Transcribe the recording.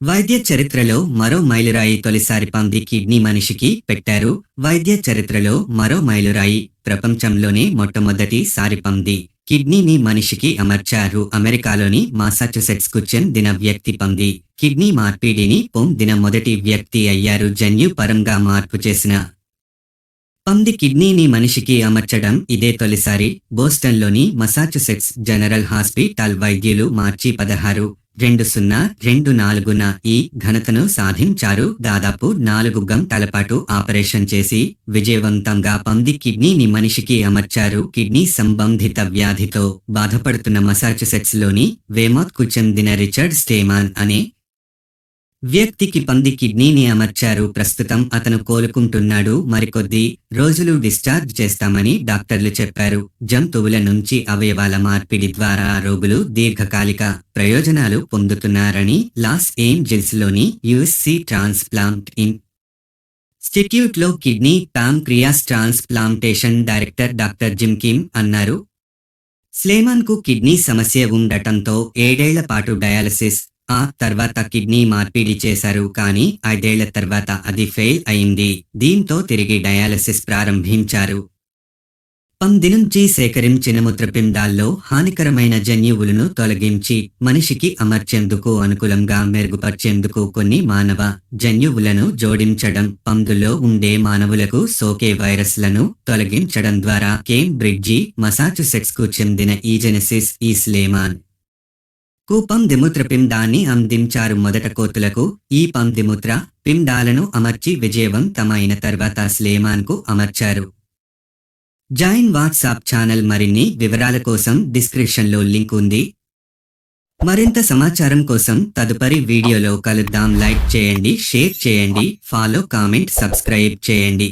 వైద్య చరిత్రలో మరో మైలురాయి తొలిసారి పంది కిడ్నీ మనిషికి పెట్టారు. వైద్య చరిత్రలో మరో మైలురాయి. ప్రపంచంలోనే మొట్టమొదటిసారి పంది కిడ్నీని మనిషికి అమర్చారు. అమెరికాలోని మాసాచుసెట్స్కు చెందిన వ్యక్తి పంది కిడ్నీ మార్పిడిని పొందిన మొదటి వ్యక్తి అయ్యారు. జన్యు పరంగా మార్పు చేసిన పంది కిడ్నీని మనిషికి అమర్చడం ఇదే తొలిసారి. బోస్టన్లోని మసాచుసెట్స్ జనరల్ హాస్పిటల్ వైద్యులు మార్చి 16, 2024న ఈ ఘనతను సాధించారు. దాదాపు 4 గంటల పాటు ఆపరేషన్ చేసి విజయవంతంగా పంది కిడ్నీని మనిషికి అమర్చారు. కిడ్నీ సంబంధిత వ్యాధితో బాధపడుతున్న మసాచుసెట్స్లోని వేమౌత్కు చెందిన రిచర్డ్ స్టేమాన్ అనే వ్యక్తికి పంది కిడ్నీని అమర్చారు. ప్రస్తుతం అతను కోలుకుంటున్నాడు. మరికొద్ది రోజులు డిశ్చార్జ్ చేస్తామని డాక్టర్లు చెప్పారు. జంతువుల నుంచి అవయవాల మార్పిడి ద్వారా రోగులు దీర్ఘకాలిక ప్రయోజనాలు పొందుతున్నారని లాస్ ఏంజల్స్లోని యుఎస్సి ట్రాన్స్ప్లాంట్ ఇన్స్టిట్యూట్లో kidney pancreas transplantation director doctor gym Kim అన్నారు. స్లేమాన్కు కిడ్నీ సమస్య ఉండటంతో 7 ఏళ్ల పాటు డయాలసిస్, ఆ తర్వాత కిడ్నీ మార్పిడి చేశారు. కానీ 5 ఏళ్ల తర్వాత అది ఫెయిల్ అయింది. దీంతో తిరిగి డయాలసిస్ ప్రారంభించారు. పంది నుంచి సేకరించిన మూత్రపిండాల్లో హానికరమైన జన్యువులను తొలగించి మనిషికి అమర్చేందుకు అనుకూలంగా మెరుగుపర్చేందుకు కొన్ని మానవ జన్యువులను జోడించడం, పందుల్లో ఉండే మానవులకు సోకే వైరస్లను తొలగించడం ద్వారా కేంబ్రిడ్జి మసాచుసెట్స్కు చెందిన ఈజెనెసిస్ ఈ స్లేమాన్ కు పంది మూత్రపిండాన్ని అందించారు. మొదట కోతులకు ఈ పంది మూత్ర పిండాలను అమర్చి విజయవంతమైన తర్వాత స్లేమాన్కు అమర్చారు. Join WhatsApp channel. మరిన్ని వివరాల కోసం డిస్క్రిప్షన్లో లింక్ ఉంది. మరింత సమాచారం కోసం తదుపరి వీడియోలో కలుద్దాం. లైక్ చేయండి, షేర్ చేయండి, ఫాలో, కామెంట్, సబ్స్క్రైబ్ చేయండి.